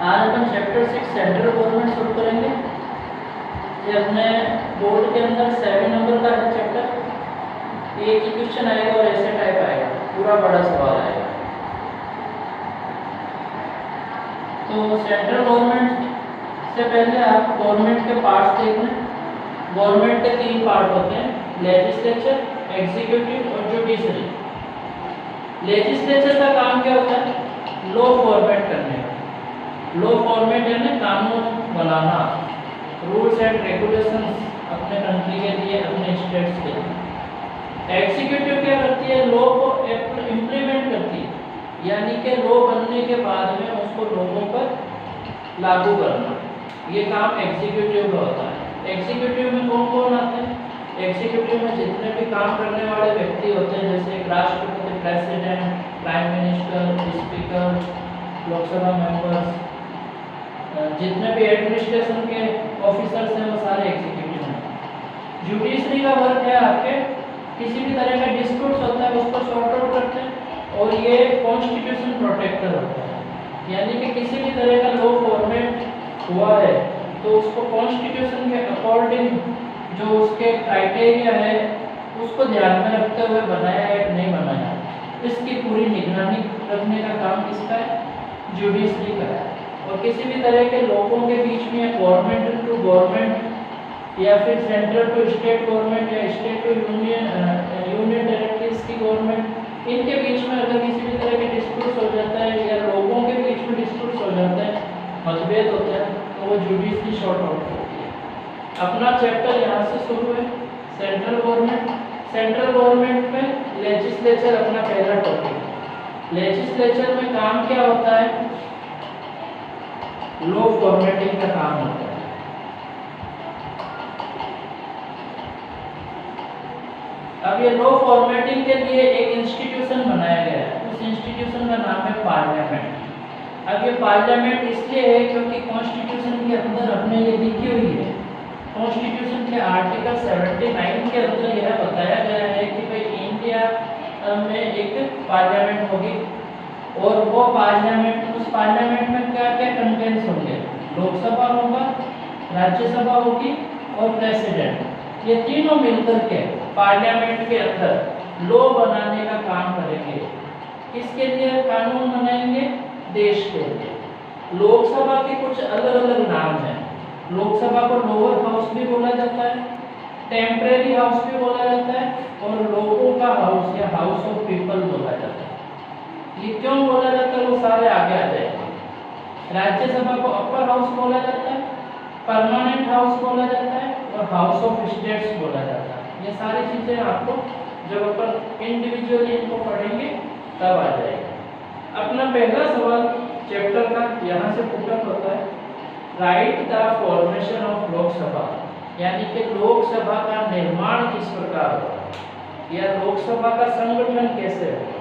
आज अपन chapter 6 central government शुरू करेंगे। ये अपने बोर्ड के अंदर 7 नंबर का है चैप्टर। एक ही क्वेश्चन आएगा और ऐसे टाइप आएगा, पूरा बड़ा सवाल आएगा। तो सेंट्रल गवर्नमेंट से पहले आप गवर्नमेंट के पार्ट्स देख लें। गवर्नमेंट के 3 पार्ट होते हैं, लेजिस्लेचर, एग्जीक्यूटिव और जुडिशरी। लेजिस्लेचर का काम क्या होता है? लॉ फॉर्मेट करने का। लॉ फॉर्मेट यानी कानून बनाना, रूल्स एंड रेगुलेशंस अपने कंट्री के लिए, अपने स्टेट्स के लिए। एग्जीक्यूटिव क्या करती है? लॉ को इम्प्लीमेंट करती है, यानी कि लॉ बनने के बाद में उसको लोगों पर लागू करना। ये काम एग्जीक्यूटिव का होता है। एग्जीक्यूटिव में कौन कौन आते हैं? एग्जीक्यूटिव में जितने भी काम करने वाले व्यक्ति होते हैं, जैसे राष्ट्रपति, president, prime minister, speaker, Lok Sabha members, जितने भी एडमिनिस्ट्रेशन के ऑफिसर्स हैं वो सारे एग्जीक्यूटिव हैं। जुडिशरी का वर्क है आपके किसी भी तरह का डिस्प्यूट्स होता है उसको सॉर्ट आउट करते हैं, और ये कॉन्स्टिट्यूशन प्रोटेक्टर होता है, यानी कि किसी भी तरह का लॉ फॉर्मेट हुआ है तो उसको कॉन्स्टिट्यूशन के अकॉर्डिंग जो उसके क्राइटेरिया है उसको ध्यान में रखते हुए बनाया है कि नहीं बनाया, इसकी पूरी निगरानी रखने का काम किसका है? जुडिशरी का है। और किसी भी तरह के लोगों के बीच में गवर्नमेंट टू गवर्नमेंट या फिर सेंट्रल टू स्टेट गवर्नमेंट या स्टेट टू यूनियन टेरिटरीज की गवर्नमेंट, इनके बीच में अगर किसी भी तरह के डिस्प्यूट्स हो जाता है या लोगों के बीच में डिस्प्यूट्स हो जाते हैं, मतभेद होते हैं, तो वो जुडिशरी सॉर्ट आउट करती है। अपना चैप्टर यहाँ से शुरू है, सेंट्रल गवर्नमेंट। सेंट्रल गवर्नमेंट में लेजिस्लेचर अपना पहला टॉपिक। लेजिस्लेचर में काम क्या होता है? लॉ फॉर्मेटिंग का काम होता है। अब ये लॉ फॉर्मेटिंग के लिए एक इंस्टीट्यूशन बनाया गया है, उस इंस्टीट्यूशन का नाम है पार्लियामेंट। अब ये पार्लियामेंट इसलिए है क्योंकि कॉन्स्टिट्यूशन के अंदर अपने ये लिखी हुई है, कॉन्स्टिट्यूशन के आर्टिकल 79 के अंदर यह बताया गया है कि भाई इंडिया में एक पार्लियामेंट होगी, और वो पार्लियामेंट, उस पार्लियामेंट में क्या क्या कंटेंट्स होंगे? लोकसभा होगा, राज्यसभा होगी और प्रेसिडेंट। ये तीनों मिलकर के पार्लियामेंट के अंदर लॉ बनाने का काम करेंगे। किसके लिए कानून बनाएंगे? देश के लिए। लोकसभा के कुछ अलग अलग नाम हैं। लोकसभा को लोअर हाउस भी बोला जाता है, टेम्परेरी हाउस भी बोला जाता है, और लोगों का हाउस या हाउस ऑफ पीपल बोला जाता है। ये क्यों बोला जाता है वो सारे आगे आ जाएंगे। राज्यसभा को अपर हाउस बोला जाता है, परमानेंट हाउस बोला जाता है, और हाउस ऑफ स्टेट्स बोला जाता है। ये सारी चीजें आपको जब अपन इंडिविजुअली इनको पढ़ेंगे तब आ जाएगा। अपना पहला सवाल चैप्टर का यहाँ से पुटअप होता है, right the formation of Lok Sabha, यानी कि लोकसभा का निर्माण किस प्रकार होगा या लोकसभा का संगठन कैसे होगा।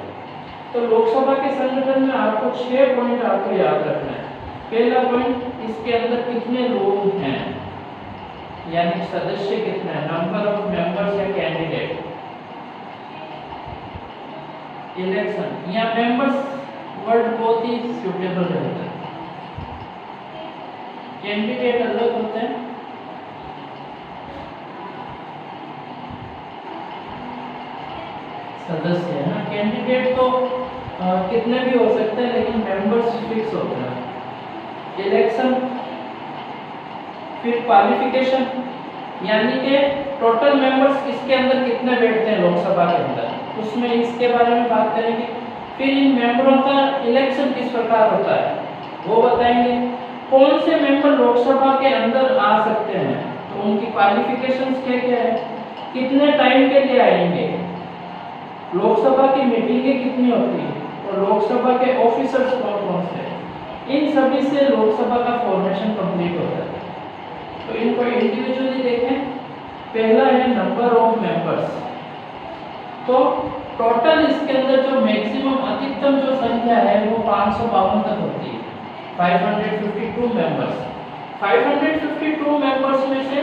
तो लोकसभा के संगठन में आपको 6 पॉइंट आपको याद रखना है। पहला पॉइंट, इसके अंदर कितने लोग हैं, यानी सदस्य कितने हैं, नंबर ऑफ मेंबर्स या कैंडिडेट। इलेक्शन या मेंबर्स वर्ड बहुत ही सुटेबल रहता है, कैंडिडेट अलग होते हैं। सदस्य है ना, कैंडिडेट तो कितने भी हो सकते हैं, लेकिन मेंबर्स फिक्स होते हैं। इलेक्शन, फिर क्वालिफिकेशन, यानी कि टोटल मेंबर्स इसके अंदर कितने बैठते हैं लोकसभा के अंदर, उसमें इसके बारे में बात करेंगे। फिर इन मेंबरों का इलेक्शन किस प्रकार होता है वो बताएंगे। कौन से मेंबर लोकसभा के अंदर आ सकते हैं, तो उनकी क्वालिफिकेशंस क्या क्या है, कितने टाइम के लिए आएंगे, लोकसभा की मीटिंगें कितनी होती है, और लोकसभा के ऑफिसर्स कौन कौन से, इन सभी से लोकसभा का फॉर्मेशन कंप्लीट होता है। तो इनको इंडिविजुअली देखें। पहला है नंबर ऑफ मेंबर्स। तो टोटल इसके अंदर जो मैक्सिमम अधिकतम जो संख्या है वो 552 तक होती है, 552 मेंबर्स। 552 मेंबर्स में से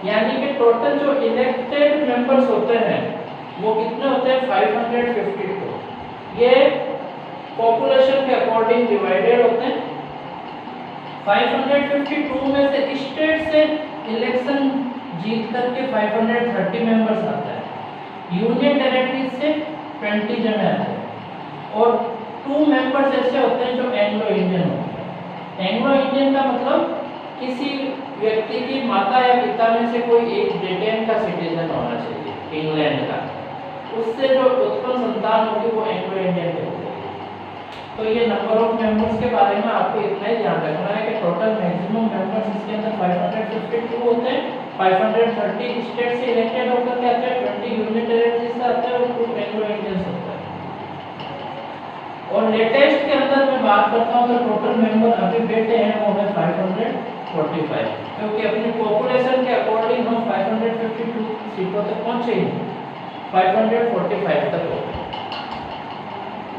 यानी कि टोटल जो इलेक्टेड मेंबर्स होते हैं वो कितने होते हैं? 552। ये पॉपुलेशन के अकॉर्डिंग डिवाइडेड होते हैं। 552 में से स्टेट से इलेक्शन जीत करके 530 मेंबर्स आता है, यूनियन टेरिटरी से 20 जन आते हैं, और 2 मेंबर्स ऐसे होते हैं जो एंग्लो इंडियन होते हैं। एंग्लो इंडियन का मतलब किसी व्यक्ति की माता या पिता में से कोई एक ब्रिटेन का सिटीजन होना चाहिए, इंग्लैंड का, उससे जो उत्पन्न संतान होगी वो एंग्लो इंडियन होगी। तो ये नंबर ऑफ मेंबर्स के बारे में आपको इतना ही ध्यान रखना है कि टोटल मैक्सिमम मेंबर्स इसके अंदर 552 होते हैं, 530 स्टेट से इलेक्टेड होकर के आते हैं, 20 यूनियन टेरिटरी से आते हैं और 2 एंग्लो इंडियंस होते हैं। और लेटेस्ट के अंदर मैं बात करता हूँ तो टोटल मेंबर अभी बैठे हैं वो है 545, क्योंकि अपनी पॉपुलेशन के अकॉर्डिंग हम 552 सीटों तक पहुँचे ही, 545 तक हो।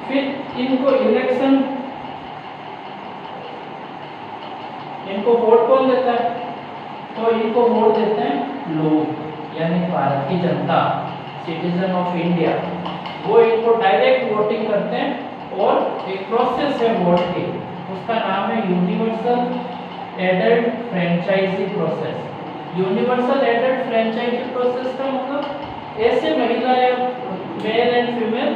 फिर इनको इलेक्शन, इनको वोट कौन देता है? तो इनको वोट देते हैं लोग, यानी भारत की जनता, सिटीजन ऑफ इंडिया, वो इनको डायरेक्ट वोटिंग करते हैं। और एक प्रोसेस है वोट की, उसका नाम है universal adult franchise process. Universal adult franchise process का मतलब ऐसे महिला या मेल एंड फीमेल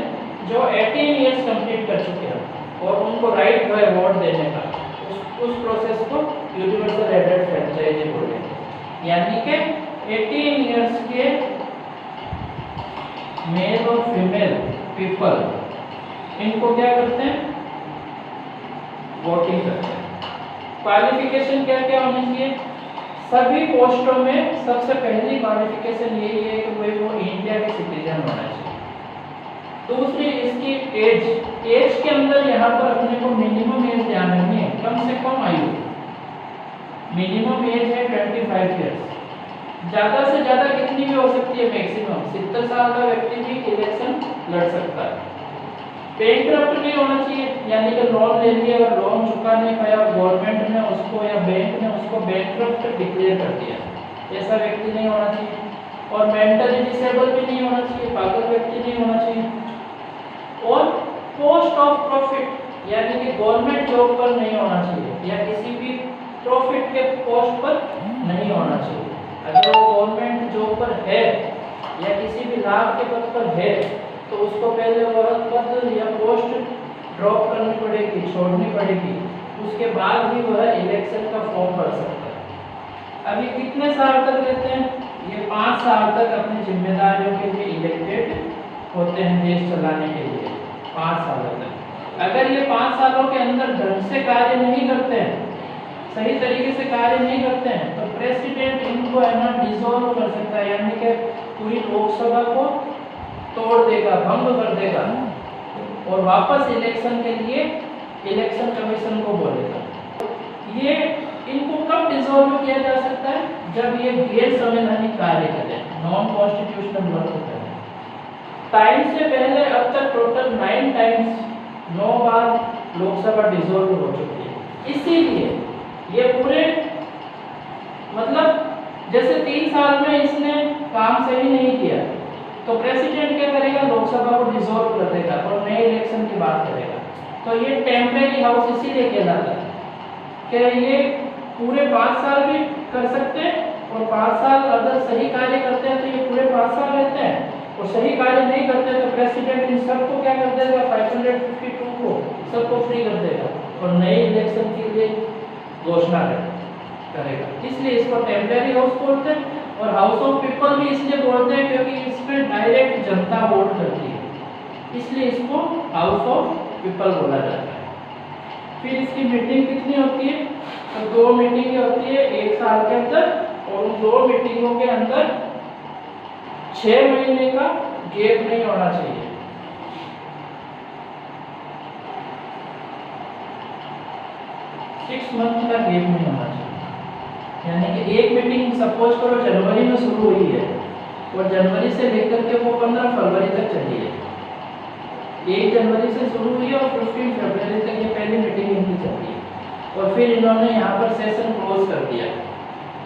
जो 18 इयर्स कंप्लीट कर चुके हैं और उनको राइट है वोट देने का, उस प्रोसेस को यूनिवर्सल एडल्ट फ्रेंचाइजी बोलते हैं। यानी कि 18 इयर्स के मेल और फीमेल पीपल, इनको क्या करते हैं? वोटिंग करते हैं। क्वालिफिकेशन क्या क्या होनी चाहिए? सभी पोस्टों में सबसे पहली क्वालिफिकेशन यही है कि वो इंडिया के सिटीजन होना चाहिए। दूसरी इसकी एज के अंदर यहाँ पर अपने को मिनिमम एज ध्यान रखनी है, कम से कम आयु, मिनिमम एज है 25 इयर्स, ज़्यादा से ज़्यादा कितनी भी हो सकती है, मैक्सिमम 70 साल का व्यक्ति भी इलेक्शन लड़ सकता है। बैंकक्रप्ट नहीं होना चाहिए, यानी कि लोन ले लिया और लोन चुका नहीं पाया और गवर्नमेंट ने उसको या बैंक ने उसको बैंकक्रप्ट डिक्लेयर कर दिया, ऐसा व्यक्ति नहीं होना चाहिए। और मेंटली डिसेबल भी नहीं होना चाहिए, पागल व्यक्ति नहीं होना चाहिए। और पोस्ट ऑफ प्रॉफिट, यानी कि गवर्नमेंट जॉब पर नहीं होना चाहिए या किसी भी प्रॉफिट के पोस्ट पर नहीं होना चाहिए। अगर वो गवर्नमेंट जॉब पर है या किसी भी लाभ के पद पर है तो उसको पहले वह पद या पोस्ट ड्रॉप करनी पड़ेगी, छोड़नी पड़ेगी, उसके बाद ही वह इलेक्शन का फॉर्म भर सकता है। अभी कितने साल तक रहते हैं? ये 5 साल तक अपनी जिम्मेदारियों के लिए इलेक्टेड होते हैं देश चलाने के लिए, 5 साल तक। अगर ये 5 सालों के अंदर ढंग से कार्य नहीं करते हैं, सही तरीके से कार्य नहीं करते हैं, तो प्रेसिडेंट इनको है ना डिसॉल्व कर सकता है, यानी कि पूरी लोकसभा को तोड़ देगा, भंग कर देगा और वापस इलेक्शन के लिए इलेक्शन कमीशन को बोलेगा। ये इनको कब डिसॉल्व किया जा सकता है? जब ये गैर संवैधानिक कार्य करें, नॉन कॉन्स्टिट्यूशनल वर्क करें। टाइम से पहले अब तक टोटल 9 टाइम्स 9 बार लोकसभा डिसॉल्व हो चुकी है। इसीलिए ये पूरे मतलब जैसे 3 साल में इसने काम सही नहीं किया तो प्रेसिडेंट क्या करेगा? लोकसभा को डिसॉल्व कर देगा और नए इलेक्शन की बात करेगा। तो ये टेम्परेरी हाउस इसीलिए कहलाता है कि ये पूरे 5 साल भी कर सकते हैं और 5 साल अगर सही कार्य करते हैं तो ये पूरे 5 साल रहते हैं, और सही कार्य नहीं करते तो प्रेसिडेंट इन सबको क्या कर देगा? 552 को सबको फ्री कर देगा और नए इलेक्शन के लिए घोषणा करेगा। इसलिए इसको टेम्परेरी हाउस बोलते हैं। और हाउस ऑफ पीपल भी इसलिए बोलते हैं क्योंकि इसमें डायरेक्ट जनता वोट करती है, इसलिए इसको हाउस ऑफ पीपल बोला जाता है। फिर इसकी मीटिंग कितनी होती है? तो 2 मीटिंगें होती है 1 साल के अंदर, और उन 2 मीटिंगों के अंदर 6 महीने का गैप नहीं होना चाहिए। सिक्स मंथ का गैप नहीं होना चाहिए, यानी कि एक मीटिंग सपोज करो जनवरी में शुरू हुई है और जनवरी से लेकर के वो 15 फरवरी तक चली है। 1 जनवरी से शुरू हुई है और 15 फरवरी तक ये पहली मीटिंग इनकी चली है और फिर इन्होंने यहाँ पर सेशन क्लोज कर दिया।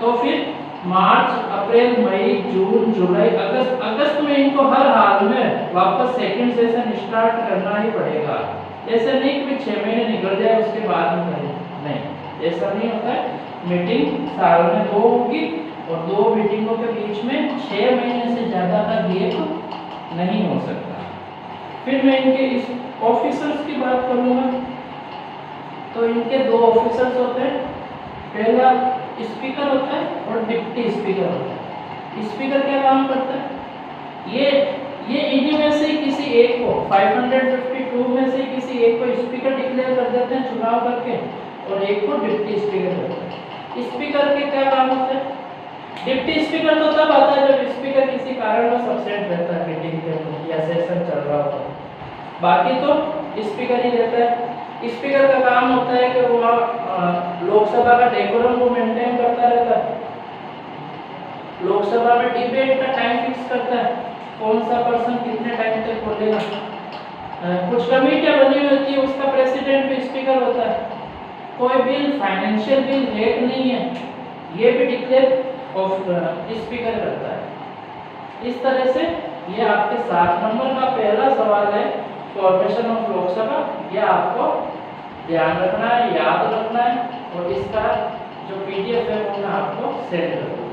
तो फिर मार्च, अप्रैल, मई, जून, जुलाई, अगस्त में इनको हर हाल में वापस सेकंड सेशन स्टार्ट करना ही पड़ेगा। ऐसे नहीं कि 6 महीने निकल जाए उसके बाद में नहीं, ऐसा नहीं होता है, मीटिंग साल में 2 होगी और 2 मीटिंगों के बीच में 6 महीने से ज़्यादा का गैप नहीं हो सकता। फिर मैं इनके इस ऑफिसर्स की बात करूँगा तो इनके 2 ऑफिसर्स होते हैं, पहला स्पीकर होता है और डिप्टी स्पीकर होता है। स्पीकर क्या काम करता है, ये इन्हीं में से किसी एक को 552 में से किसी एक को स्पीकर डिक्लेयर कर देते हैं चुनाव करके और एक को डिप्टी स्पीकर करते हैं। स्पीकर के क्या काम होते हैं, डिप्टी स्पीकर तो तब आता है जब स्पीकर किसी कारणवश एब्सेंट रहता है मीटिंग के या सेशन चल रहा होता है, बाकी तो स्पीकर ही रहता है। स्पीकर का काम होता है कि वो लोकसभा का डेकोरम को मेंटेन करता रहता है, लोकसभा में डिबेट का टाइम फिक्स करता है, कौन सा पर्सन कितने टाइम तक बोलेगा। कुछ कमेटियां बनी हुई होती है, उसका प्रेसिडेंट भी स्पीकर होता है। कोई बिल फाइनेंशियल बिल है कि नहीं है ये भी डिक्लेयर स्पीकर करता है। इस तरह से ये आपके 7 नंबर का पहला सवाल है फॉर्मेशन ऑफ लोकसभा, ये आपको ध्यान रखना है, याद रखना है और इसका जो PDF है वो मैं आपको सेंड करूँगा।